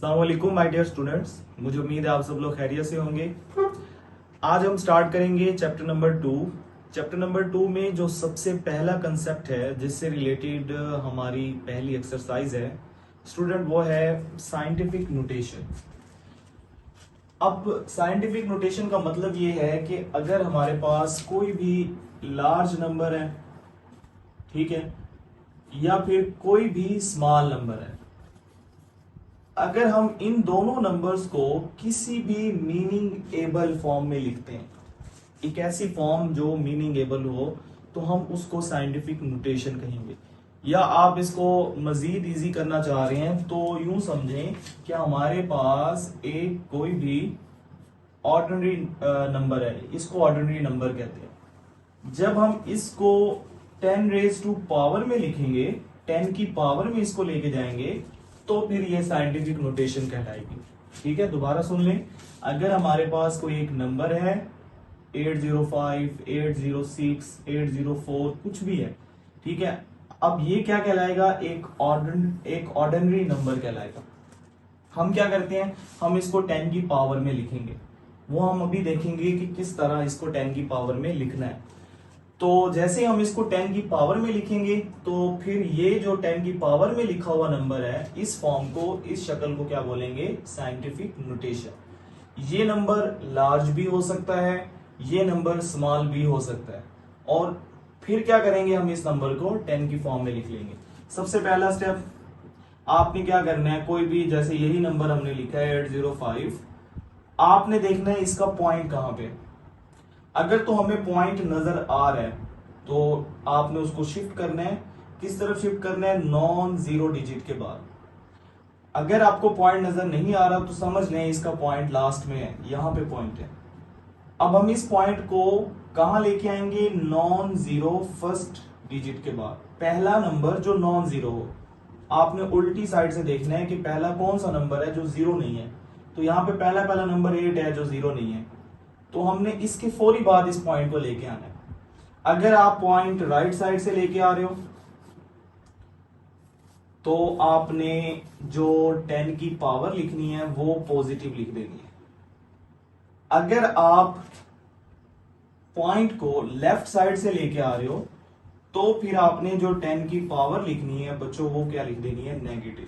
अस्सलाम वालेकुम my dear students, मुझे उम्मीद है आप सब लोग खैरियत से होंगे। आज हम स्टार्ट करेंगे चैप्टर नंबर 2। चैप्टर नंबर 2 में जो सबसे पहला कंसेप्ट है जिससे रिलेटेड हमारी पहली एक्सरसाइज है स्टूडेंट, वो है साइंटिफिक नोटेशन। अब साइंटिफिक नोटेशन का मतलब ये है कि अगर हमारे पास कोई भी लार्ज नंबर है, ठीक है, या फिर कोई भी स्मॉल नंबर है, अगर हम इन दोनों नंबर्स को किसी भी मीनिंग एबल फॉर्म में लिखते हैं, एक ऐसी फॉर्म जो मीनिंग एबल हो, तो हम उसको साइंटिफिक नोटेशन कहेंगे। या आप इसको मजीद इजी करना चाह रहे हैं तो यूं समझें कि हमारे पास एक कोई भी ऑर्डिनरी नंबर है, इसको ऑर्डिनरी नंबर कहते हैं। जब हम इसको 10 रेज टू पावर में लिखेंगे, 10 की पावर में इसको लेके जाएंगे, तो फिर ये साइंटिफिक नोटेशन कहलाएगी। ठीक है, दोबारा सुन लें। अगर हमारे पास कोई एक नंबर है 805, 806, 804, कुछ भी है, ठीक है, अब ये क्या कहलाएगा? एक ऑर्डिनरी नंबर कहलाएगा। हम क्या करते हैं, हम इसको 10 की पावर में लिखेंगे। वो हम अभी देखेंगे कि किस तरह इसको 10 की पावर में लिखना है। तो जैसे हम इसको 10 की पावर में लिखेंगे तो फिर ये जो 10 की पावर में लिखा हुआ नंबर है, इस फॉर्म को, इस शक्ल को क्या बोलेंगे? Scientific notation. ये नंबर लार्ज भी हो सकता है, ये नंबर स्मॉल भी हो सकता है। और फिर क्या करेंगे, हम इस नंबर को 10 की फॉर्म में लिख लेंगे। सबसे पहला स्टेप आपने क्या करना है, कोई भी, जैसे यही नंबर हमने लिखा है 805, आपने देखना है इसका पॉइंट कहां पे। अगर तो हमें पॉइंट नजर आ रहा है तो आपने उसको शिफ्ट करना है। किस तरफ शिफ्ट करना है? नॉन जीरो डिजिट के बाद। अगर आपको पॉइंट नजर नहीं आ रहा तो समझ लें इसका पॉइंट लास्ट में है, यहां पे पॉइंट है। अब हम इस पॉइंट को कहां लेके आएंगे? नॉन जीरो फर्स्ट डिजिट के बाद। पहला नंबर जो नॉन जीरो हो, आपने उल्टी साइड से देखना है कि पहला कौन सा नंबर है जो जीरो नहीं है। तो यहां पे पहला नंबर 8 है जो जीरो नहीं है, तो हमने इसके फौरी बाद इस पॉइंट को लेके आना है। अगर आप पॉइंट राइट साइड से लेके आ रहे हो तो आपने जो 10 की पावर लिखनी है वो पॉजिटिव लिख देनी है। अगर आप पॉइंट को लेफ्ट साइड से लेके आ रहे हो तो फिर आपने जो 10 की पावर लिखनी है बच्चों, वो क्या लिख देनी है? नेगेटिव।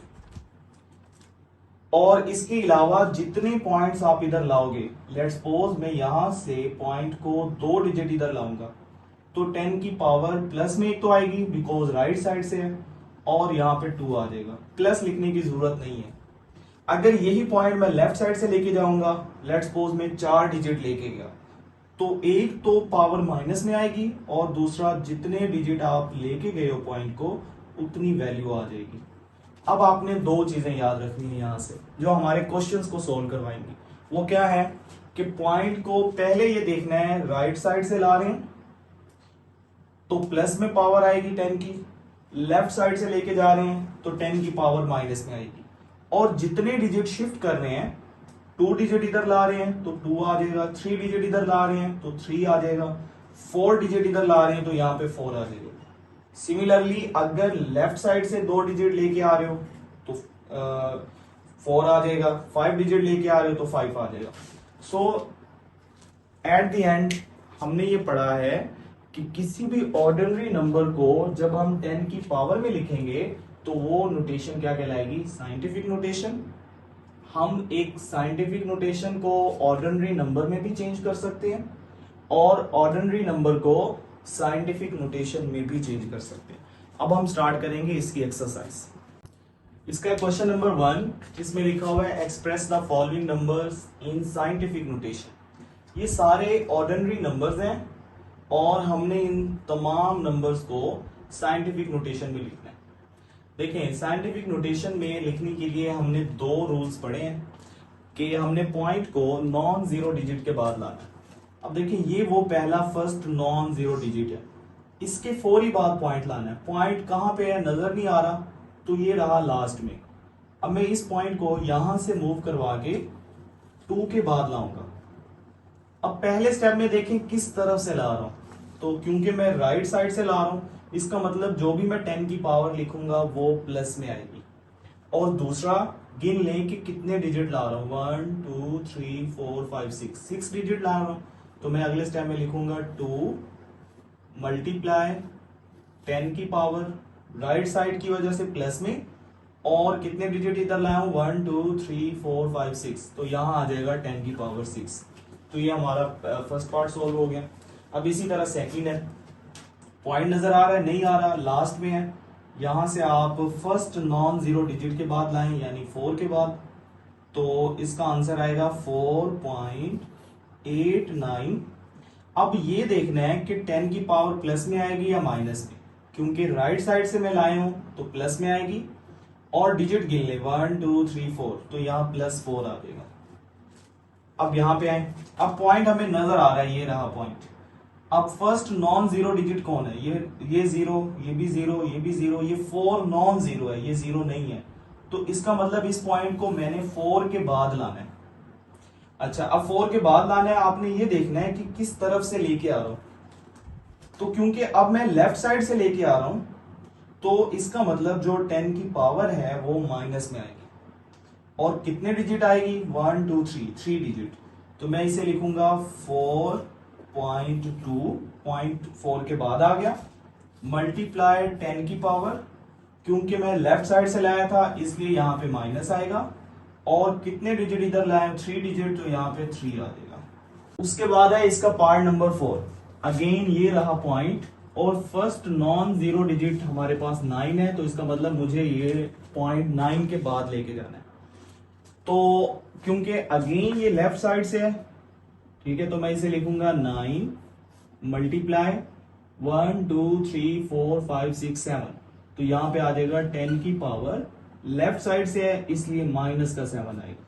और इसके अलावा जितने पॉइंट्स आप इधर लाओगे, लेट्स सपोज मैं यहां से पॉइंट को 2 डिजिट इधर लाऊंगा, तो 10 की पावर प्लस में एक तो आएगी बिकॉज राइट साइड से है, और यहां पे 2 आ जाएगा। प्लस लिखने की जरूरत नहीं है। अगर यही पॉइंट मैं लेफ्ट साइड से लेके जाऊंगा, लेट्स सपोज मैं 4 डिजिट लेके गया, तो एक तो पावर माइनस में आएगी और दूसरा जितने डिजिट आप लेके गए हो पॉइंट को, उतनी वैल्यू आ जाएगी। अब आपने दो चीजें याद रखनी है यहां से जो हमारे क्वेश्चंस को सोल्व करवाएंगी। वो क्या है कि पॉइंट को पहले ये देखना है राइट साइड से ला रहे हैं तो प्लस में पावर आएगी 10 की, लेफ्ट साइड से लेके जा रहे हैं तो 10 की पावर माइनस में आएगी। और जितने डिजिट शिफ्ट करने हैं, 2 डिजिट इधर ला रहे हैं तो 2 आ जाएगा, 3 डिजिट इधर ला रहे हैं तो 3 आ जाएगा, 4 डिजिट इधर ला रहे हैं तो यहां पे 4 आ जाएगा। सिमिलरली अगर लेफ्ट साइड से 2 डिजिट लेके आ रहे हो तो 4 आ जाएगा, 5 डिजिट लेके आ रहे हो तो 5 आ जाएगा। सो एट द एंड हमने ये पढ़ा है कि किसी भी ऑर्डिनरी नंबर को जब हम 10 की पावर में लिखेंगे तो वो नोटेशन क्या कहलाएगी? Scientific notation. हम एक साइंटिफिक नोटेशन को ऑर्डिनरी नंबर में भी चेंज कर सकते हैं और ऑर्डिनरी नंबर को साइंटिफिक नोटेशन में भी चेंज कर सकते हैं। अब हम स्टार्ट करेंगे इसकी एक्सरसाइज। इसका क्वेश्चन नंबर 1, इसमें लिखा हुआ है express the following numbers in scientific notation. ये सारे ऑर्डिनरी नंबर्स हैं और हमने इन तमाम नंबर्स को साइंटिफिक नोटेशन में लिखना है। देखें, साइंटिफिक नोटेशन में लिखने के लिए हमने 2 रूल्स पढ़े हैं कि हमने पॉइंट को नॉन जीरो डिजिट के बाद लाना है। अब देखिए, ये वो पहला फर्स्ट नॉन जीरो डिजिट है, इसके फौरी बाद पॉइंट लाना है। पॉइंट कहां पे है नजर नहीं आ रहा, तो ये रहा लास्ट में। अब मैं इस पॉइंट को यहां से मूव करवा के 2 के बाद लाऊंगा। अब पहले स्टेप में देखें किस तरफ से ला रहा हूं, तो क्योंकि मैं राइट साइड से ला रहा हूं, इसका मतलब जो भी मैं 10 की पावर लिखूंगा वो प्लस में आएगी। और दूसरा, गिन लें कि कितने डिजिट ला रहा हूं, 1 2 3 4 5 6 डिजिट ला रहा हूं। तो मैं अगले स्टेप में लिखूंगा 2 मल्टीप्लाई 10 की पावर राइट साइड की वजह से प्लस में, और कितने डिजिट इधर लाया हूं, 1 2 3 4 5 6, तो यहां आ जाएगा 10 की पावर 6। तो ये हमारा फर्स्ट पार्ट सोल्व हो गया। अब इसी तरह सेकंड है, पॉइंट नजर आ रहा है, नहीं आ रहा, लास्ट में है। यहां से आप फर्स्ट नॉन जीरो डिजिट के बाद लाएं, यानी 4 के बाद, तो इसका आंसर आएगा 4.89। अब ये देखना है कि 10 की पावर प्लस में आएगी या माइनस में, क्योंकि राइट साइड से मैं लाया हूं तो प्लस में आएगी, और डिजिट गिन ले 1 2 3 4, तो यहां +4 आ जाएगा। अब यहां पे आए, अब पॉइंट हमें नजर आ रहा है, ये रहा पॉइंट। अब फर्स्ट नॉन जीरो डिजिट कौन है, ये जीरो, ये भी जीरो, ये भी जीरो, ये 4 नॉन जीरो है, ये जीरो नहीं है, तो इसका मतलब इस पॉइंट को मैंने 4 के बाद लाना है। अच्छा, अब 4 के बाद लाना है, आपने ये देखना है कि किस तरफ से लेके आ रहा हूं। तो क्योंकि अब मैं लेफ्ट साइड से लेके आ रहा हूं, तो इसका मतलब जो 10 की पावर है वो माइनस में आएगी, और कितने डिजिट आएगी, 1 2 3 डिजिट। तो मैं इसे लिखूंगा 4.2.4 के बाद आ गया, मल्टीप्लाई 10 की पावर, क्योंकि मैं लेफ्ट साइड से लाया था इसलिए यहां पे माइनस आएगा, और कितने डिजिट इधर लाए, 3 डिजिट, तो यहां पे 3 आ जाएगा। उसके बाद है इसका पार्ट नंबर 4। अगेन ये रहा पॉइंट, और फर्स्ट नॉन जीरो डिजिट हमारे पास 9 है, तो इसका मतलब मुझे ये पॉइंट 9 के बाद लेके जाना है। तो क्योंकि अगेन ये लेफ्ट साइड से है, ठीक है, तो मैं इसे लिखूंगा 9 मल्टीप्लाई 1 2 3 4 5 6 7, तो यहां पे आ जाएगा 10 की पावर लेफ्ट साइड से है इसलिए माइनस का 7 आएगा।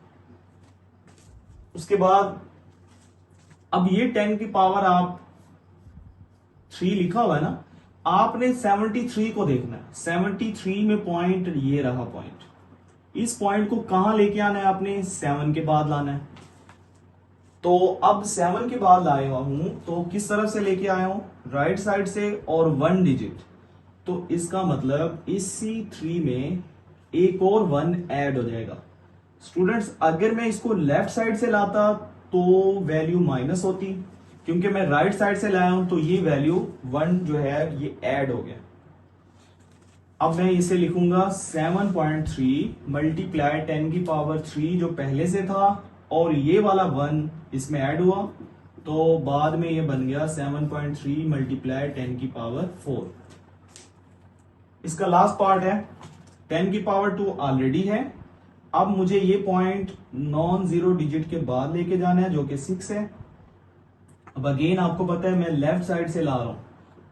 उसके बाद अब ये 10 की पावर आप 3 लिखा हुआ है ना, आपने 73 को देखना है। 73 में पॉइंट ये रहा पॉइंट, इस पॉइंट को कहां लेके आना है, आपने 7 के बाद लाना है। तो अब 7 के बाद लाया हूं, तो किस तरफ से लेके आया हूं, राइट साइड से, और 1 डिजिट, तो इसका मतलब इसी 3 में एक और 1 ऐड हो जाएगा। स्टूडेंट्स, अगर मैं इसको लेफ्ट साइड से लाता तो वैल्यू माइनस होती, क्योंकि मैं राइट साइड से लाया हूं, तो ये वैल्यू 1 जो है ये ऐड हो गया। अब मैं इसे लिखूंगा 7.3 मल्टीप्लाई 10 की पावर 3 जो पहले से था, और ये वाला 1 इसमें ऐड हुआ, तो बाद में ये बन गया 7.3 मल्टीप्लाई 10 की पावर 4। इसका लास्ट पार्ट है 10 की पावर 2 ऑलरेडी है। अब मुझे ये पॉइंट नॉन जीरो डिजिट के बाद लेके जाना है, जो कि 6 है। अब अगेन आपको पता है मैं लेफ्ट साइड से ला रहा हूं,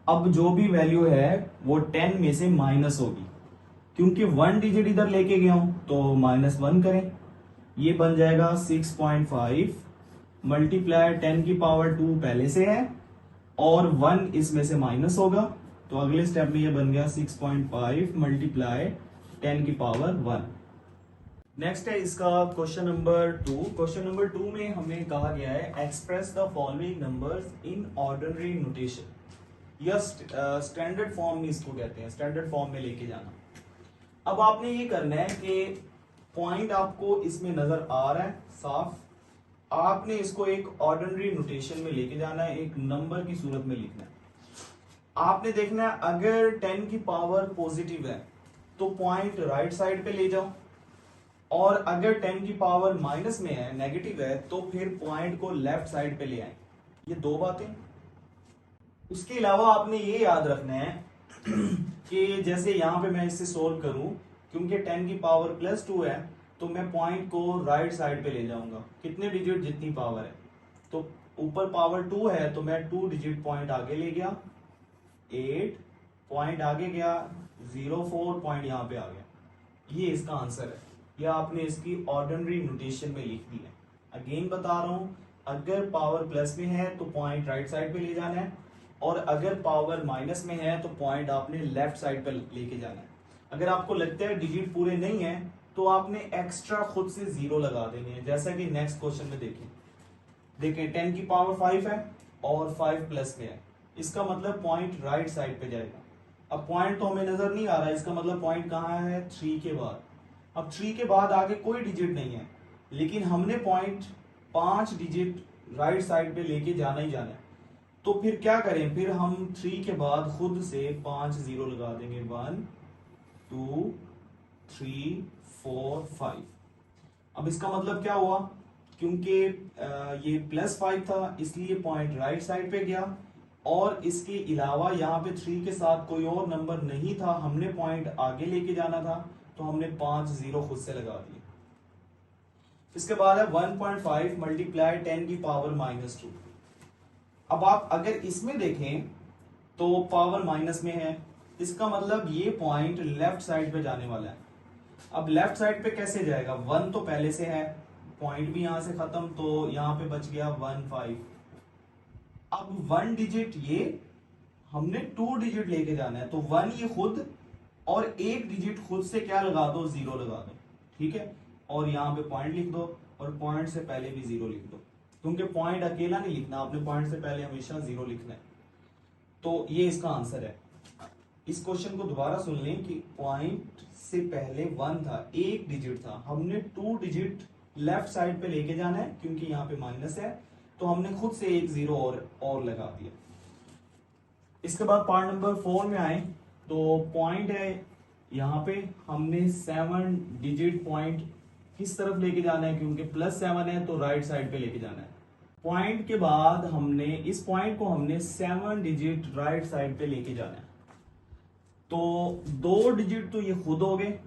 अब जो भी वैल्यू है वो 10 में से माइनस होगी, क्योंकि 1 डिजिट इधर लेके गया हूं, तो -1 करें, ये बन जाएगा 6.5 मल्टीप्लाई 10 की पावर 2 पहले से है, और 1 इसमें से माइनस होगा, तो अगले स्टेप में ये बन गया 6.5 मल्टीप्लाई 10 की पावर 1। नेक्स्ट है इसका क्वेश्चन नंबर 2। क्वेश्चन नंबर 2 में हमें कहा गया है express the following numbers in ordinary notation, या स्टैंडर्ड फॉर्म में इसको कहते हैं, स्टैंडर्ड फॉर्म में लेके जाना। अब आपने ये करना है कि पॉइंट आपको इसमें नजर आ रहा है साफ, आपने इसको एक ऑर्डिनरी नोटेशन में लेके जाना है, एक नंबर की सूरत में लिखना है। आपने देखना है अगर 10 की पावर पॉजिटिव है तो पॉइंट राइट साइड पे ले जाओ, और अगर 10 की पावर माइनस में है, नेगेटिव है, तो फिर पॉइंट को लेफ्ट साइड पे ले आए। ये दो बातें। उसके अलावा आपने ये याद रखना है कि जैसे यहां पे मैं इससे सोल्व करूं, क्योंकि 10 की पावर +2 है, तो मैं पॉइंट को राइट साइड पे ले जाऊंगा, कितने डिजिट जितनी पावर है, तो ऊपर पावर 2 है, तो मैं 2 डिजिट पॉइंट आगे ले गया, 8 पॉइंट आगे गया, 04 पॉइंट यहां पे आ गया। ये इसका आंसर है, या आपने इसकी ऑर्डिनरी नोटेशन में लिख दी है। अगेन बता रहा हूं, अगर पावर प्लस में है तो पॉइंट राइट साइड पे ले जाना है, और अगर पावर माइनस में है तो पॉइंट आपने लेफ्ट साइड पे लेके जाना है। अगर आपको लगता है डिजिट पूरे नहीं है, तो आपने एक्स्ट्रा खुद से 0 लगा देने हैं, जैसा कि नेक्स्ट क्वेश्चन में देखें 10 की पावर 5 है और 5 प्लस में है, इसका मतलब पॉइंट राइट साइड पे जाएगा। अब पॉइंट तो हमें नजर नहीं आ रहा है, इसका मतलब पॉइंट कहाँ है, 3 के बाद। अब 3 के बाद आगे कोई डिजिट नहीं है, लेकिन हमने पॉइंट 5 डिजिट राइट साइड पे लेके जाना ही जाना है। तो फिर क्या करें, फिर हम 3 के बाद खुद से 5 जीरो लगा देंगे। 1 2 3 4 5। अब इसका मतलब क्या हुआ, क्योंकि ये +5 था इसलिए पॉइंट राइट साइड पे गया, और इसके अलावा यहाँ पे 3 के साथ कोई और नंबर नहीं था, हमने पॉइंट आगे लेके जाना था, तो हमने 5 जीरो खुद से लगा दिए। इसके बाद है 1.5 मल्टीप्लाई 10 की पावर -2। अब आप अगर इसमें देखें तो पावर माइनस में है, इसका मतलब ये पॉइंट लेफ्ट साइड पे जाने वाला है। अब लेफ्ट साइड पे कैसे जाएगा, 1 तो पहले से है, पॉइंट भी यहां से खत्म, तो यहां पे बच गया 1 5। अब 1 डिजिट ये हमने 2 डिजिट लेके जाना है, तो 1 ये खुद और 1 डिजिट खुद से क्या लगा दो, 0 लगा दो, ठीक है। और यहाँ पे पॉइंट लिख दो, और पॉइंट से पहले भी 0 लिख दो, क्योंकि पॉइंट अकेला नहीं लिखना, आपने पॉइंट से पहले हमेशा 0 लिखना है। तो ये इसका आंसर है। इस क्वेश्चन को दोबारा सुन लें कि पॉइंट से पहले 1 था, 1 डिजिट था, हमने 2 डिजिट लेफ्ट साइड पे लेके जाना है, क्योंकि यहाँ पे माइनस है, तो हमने खुद से 1 0 और लगा दिया। इसके बाद पार्ट नंबर 4 में आए तो पॉइंट है यहाँ पे, हमने 7 डिजिट पॉइंट किस तरफ लेके जाना है, क्योंकि +7 है तो राइट साइड पे लेके जाना है। पॉइंट के बाद हमने इस पॉइंट को हमने 7 डिजिट राइट साइड पे लेके जाना है। तो 2 डिजिट तो ये खुद हो गए,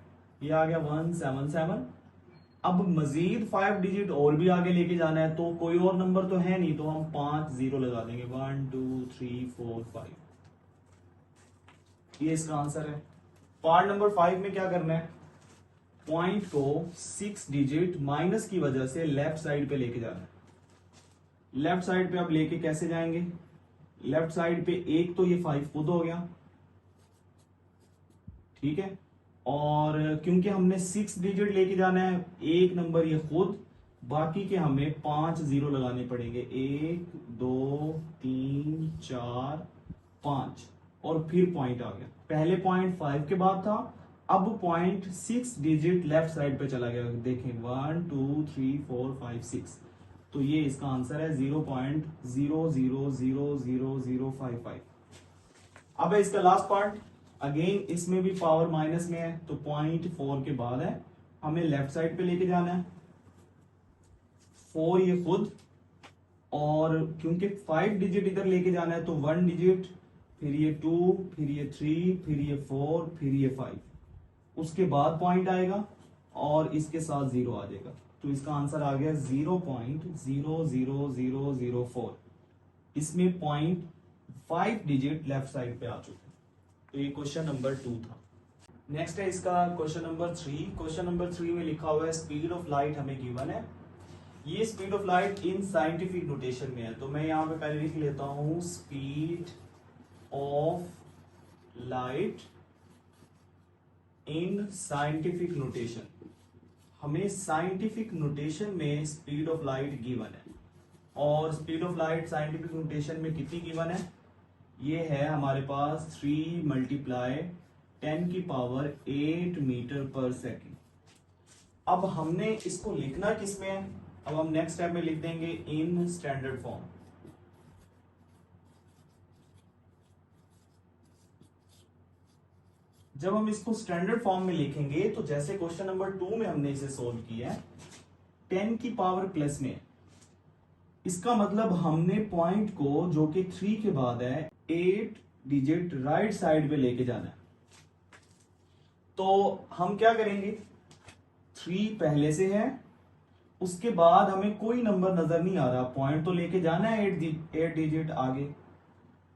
ये आ गया 177। अब मजीद 5 डिजिट और भी आगे लेके जाना है, तो कोई और नंबर तो है नहीं, तो हम 5 जीरो लगा देंगे। 1 2 3 4 5, ये इसका आंसर है। पार्ट नंबर 5 में क्या करना है, पॉइंट को 6 डिजिट माइनस की वजह से लेफ्ट साइड पे लेके जाना है। लेफ्ट साइड पे अब लेके कैसे जाएंगे, लेफ्ट साइड पे एक तो ये 5 खुद हो गया, ठीक है, और क्योंकि हमने 6 डिजिट लेके जाना है, एक नंबर ये खुद, बाकी के हमें 5 जीरो लगाने पड़ेंगे। 1 2 3 4 5, और फिर पॉइंट आ गया। पहले पॉइंट 5 के बाद था, अब पॉइंट 6 डिजिट लेफ्ट साइड पे चला गया। देखें 1 2 3 4 5 6, तो ये इसका आंसर है 0.00000055। अब है इसका लास्ट पार्ट, अगेन इसमें भी पावर माइनस में है, तो पॉइंट 4 के बाद है, हमें लेफ्ट साइड पे लेके जाना है। 4 ये खुद, और क्योंकि 5 डिजिट इधर लेके जाना है, तो 1 डिजिट, फिर ये 2, फिर ये 3, फिर ये 4, फिर ये 5, उसके बाद पॉइंट आएगा और इसके साथ 0 आ जाएगा, तो इसका आंसर आ गया 0.00004। इसमें पॉइंट 5 डिजिट लेफ्ट साइड पे आ चुके हैं। तो ये क्वेश्चन नंबर 2 था। नेक्स्ट है इसका क्वेश्चन नंबर 3। क्वेश्चन नंबर 3 में लिखा हुआ है स्पीड ऑफ लाइट हमें गिवन है। ये speed of light in scientific notation में है, तो मैं यहाँ पे पहले लिख लेता हूं speed of light in scientific notation. हमें साइंटिफिक नोटेशन में स्पीड ऑफ लाइट गिवन है, और speed of light scientific notation में कितनी गिवन है, ये है हमारे पास 3 मल्टीप्लाई 10 की पावर 8 मीटर पर सेकेंड। अब हमने इसको लिखना किस में है, अब हम नेक्स्ट स्टेप में लिख देंगे इन स्टैंडर्ड फॉर्म। जब हम इसको स्टैंडर्ड फॉर्म में लिखेंगे, तो जैसे क्वेश्चन नंबर 2 में हमने इसे सोल्व किया है, 10 की पावर प्लस में, इसका मतलब हमने पॉइंट को जो कि 3 के बाद है 8 डिजिट राइट साइड पे लेके जाना है। तो हम क्या करेंगे, 3 पहले से है, उसके बाद हमें कोई नंबर नजर नहीं आ रहा, पॉइंट तो लेके जाना है 8 डिजिट आगे,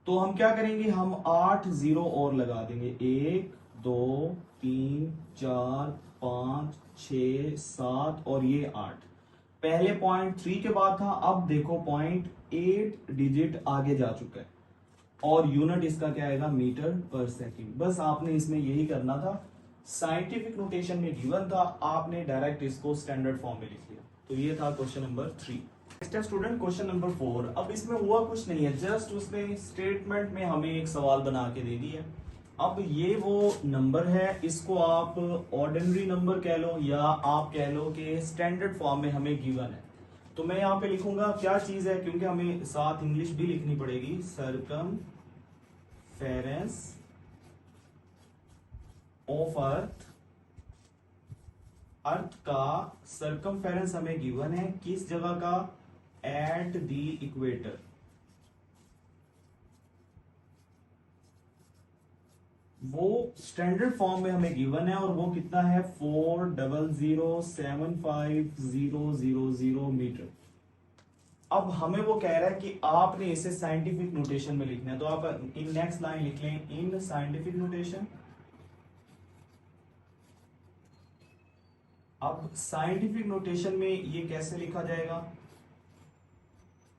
तो हम क्या करेंगे, हम 8 जीरो और लगा देंगे। 1 2 3 4 5 6 7 और ये 8। पहले पॉइंट 3 के बाद था, अब देखो पॉइंट 8 डिजिट आगे जा चुका है, और यूनिट इसका क्या आएगा, मीटर पर सेकंड। बस आपने इसमें यही करना था, साइंटिफिक नोटेशन में गिवन था, आपने डायरेक्ट इसको स्टैंडर्ड फॉर्म में लिख लिया। तो ये था क्वेश्चन नंबर 3। नेक्स्ट है स्टूडेंट क्वेश्चन नंबर 4। अब इसमें हुआ कुछ नहीं है, जस्ट उसने स्टेटमेंट में हमें एक सवाल बना के दे दी है अब ये वो नंबर है, इसको आप ऑर्डिनरी नंबर कह लो या आप कह लो कि स्टैंडर्ड फॉर्म में हमें गिवन है। तो मैं यहाँ पे लिखूंगा क्या चीज है, क्योंकि हमें साथ इंग्लिश भी लिखनी पड़ेगी। सरकमफेरेंस ऑफ अर्थ, अर्थ का सरकमफेरेंस हमें गिवन है, किस जगह का, एट द इक्वेटर। वो स्टैंडर्ड फॉर्म में हमें गिवन है और वो कितना है 400750000 मीटर। अब हमें वो कह रहा है कि आपने इसे साइंटिफिक नोटेशन में लिखना है, तो आप इन नेक्स्ट लाइन लिख लें इन साइंटिफिक नोटेशन। अब साइंटिफिक नोटेशन में ये कैसे लिखा जाएगा,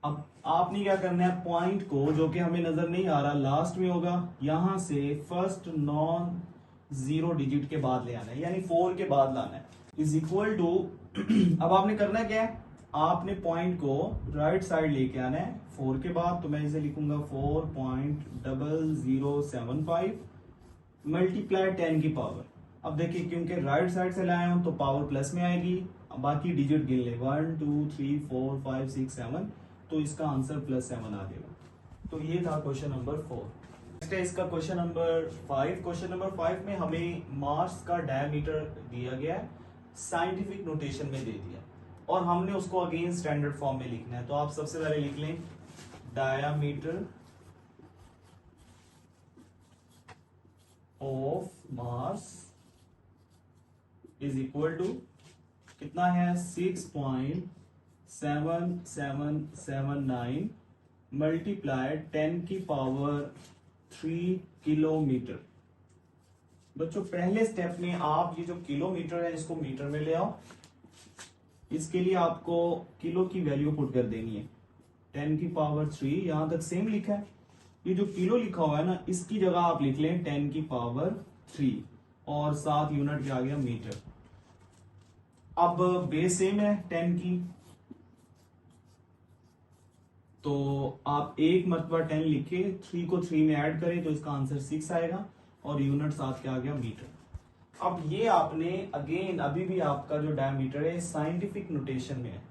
अब आपने क्या करना है, पॉइंट को जो कि हमें नजर नहीं आ रहा लास्ट में होगा, यहां से फर्स्ट नॉन जीरो डिजिट के बाद ले आना है, यानी 4 के बाद लाना है, इज इक्वल टू अब आपने करना क्या है, आपने पॉइंट को राइट साइड लेके आना है 4 के बाद। तो मैं इसे लिखूंगा 4.0075 मल्टीप्लाई 10 की पावर। अब देखिए क्योंकि राइट साइड से लाया हूं तो पावर प्लस में आएगी, बाकी डिजिट गिन ले 1 2 3 4 5 6 7, तो इसका आंसर +7 आ जाएगा। तो ये था क्वेश्चन नंबर 4। नेक्स्ट है इसका क्वेश्चन नंबर 5। क्वेश्चन नंबर 5 में हमें मार्स का डायमीटर दिया गया है, साइंटिफिक नोटेशन में दे दिया और हमने उसको अगेन स्टैंडर्ड फॉर्म में लिखना है। तो आप सबसे पहले लिख लें diameter of Mars is equal to कितना है 6.7779 मल्टीप्लाई 10 की पावर 3 किलोमीटर। बच्चों पहले स्टेप में आप ये जो किलोमीटर है इसको मीटर में ले आओ, इसके लिए आपको किलो की वैल्यू पुट कर देनी है 10 की पावर 3, यहां तक सेम लिखा है। ये जो किलो लिखा हुआ है ना, इसकी जगह आप लिख लें 10 की पावर 3 और साथ यूनिट क्या आ गया मीटर। अब बेस सेम है 10 की, तो आप एक मरतबा 10 लिखे, 3 को 3 में ऐड करें तो इसका आंसर 6 आएगा और यूनिट साथ क्या आ गया मीटर। अब ये आपने अगेन अभी भी आपका जो डायमीटर है साइंटिफिक नोटेशन में है।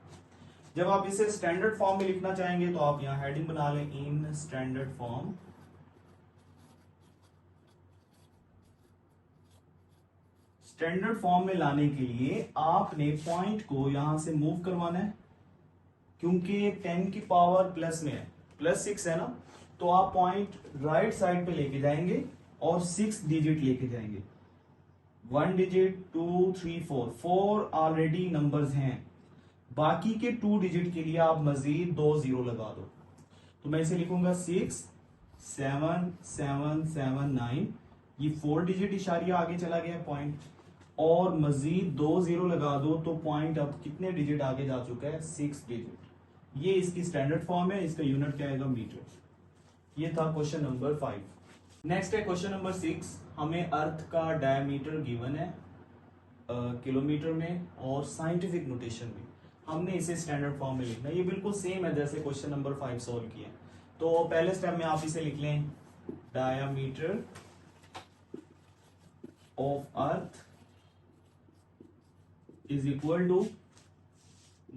जब आप इसे स्टैंडर्ड फॉर्म में लिखना चाहेंगे तो आप यहां हेडिंग बना लें इन स्टैंडर्ड फॉर्म। स्टैंडर्ड फॉर्म में लाने के लिए आपने पॉइंट को यहां से मूव करवाना है, क्योंकि 10 की पावर प्लस में है, +6 है ना, तो आप पॉइंट राइट साइड पे लेके जाएंगे और 6 डिजिट लेके जाएंगे, 1 डिजिट 2 3 4 ऑलरेडी नंबर्स हैं, बाकी के 2 डिजिट के लिए आप मजीद 2 0 लगा दो। तो मैं इसे लिखूंगा 67779, ये 4 डिजिट इशारिया आगे चला गया पॉइंट, और मजीद 2 0 लगा दो तो पॉइंट अब कितने डिजिट आगे जा चुका है 6 डिजिट। ये इसकी स्टैंडर्ड फॉर्म है, इसका यूनिट क्या आएगा मीटर। ये था क्वेश्चन नंबर 5। नेक्स्ट है क्वेश्चन नंबर 6। हमें अर्थ का डायमीटर गिवन है किलोमीटर में और साइंटिफिक नोटेशन में, हमने इसे स्टैंडर्ड फॉर्म में लिखना है। ये बिल्कुल सेम है जैसे क्वेश्चन नंबर 5 सोल्व किया। तो पहले स्टेप में आप इसे लिख लें diameter of earth is equal to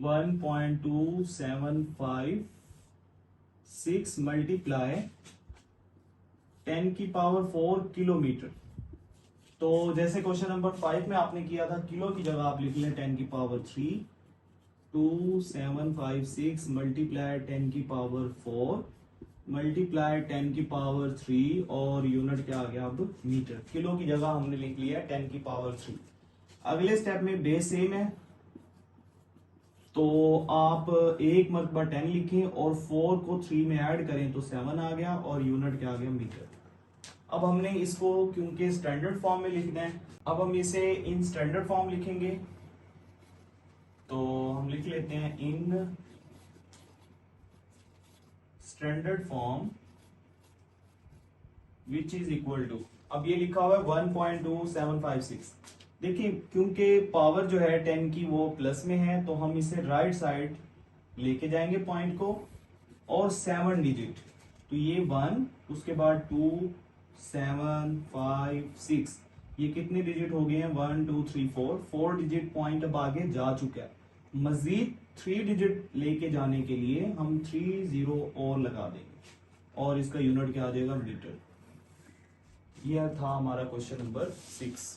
1.2756 multiply 10 की पावर 4 किलोमीटर। तो जैसे क्वेश्चन नंबर 5 में आपने किया था, किलो की जगह आप लिख लें 10 की पावर 3, 2756 मल्टीप्लाई 10 की पावर 4 मल्टीप्लाई 10 की पावर 3 और यूनिट क्या आ गया अब मीटर। किलो की जगह हमने लिख लिया 10 की पावर 3। अगले स्टेप में बेस सेम है, तो आप एक मरतबा 10 लिखें और 4 को 3 में ऐड करें तो 7 आ गया और यूनिट क्या आ गया मीटर। अब हमने इसको क्योंकि स्टैंडर्ड फॉर्म में लिखना है, अब हम इसे इन स्टैंडर्ड फॉर्म लिखेंगे। तो हम लिख लेते हैं in standard form which is equal to, अब ये लिखा हुआ है 1.2756। देखिए क्योंकि पावर जो है 10 की वो प्लस में है, तो हम इसे राइट साइड लेके जाएंगे पॉइंट को और 7 डिजिट, तो ये 1, उसके बाद 2 7 5 6, ये कितने डिजिट हो गए हैं? 1 2 3 4 डिजिट पॉइंट अब आगे जा चुका है। मजीद 3 डिजिट लेके जाने के लिए हम 3 0 और लगा देंगे और इसका यूनिट क्या आ जाएगा? मीटर। यह था हमारा क्वेश्चन नंबर 6।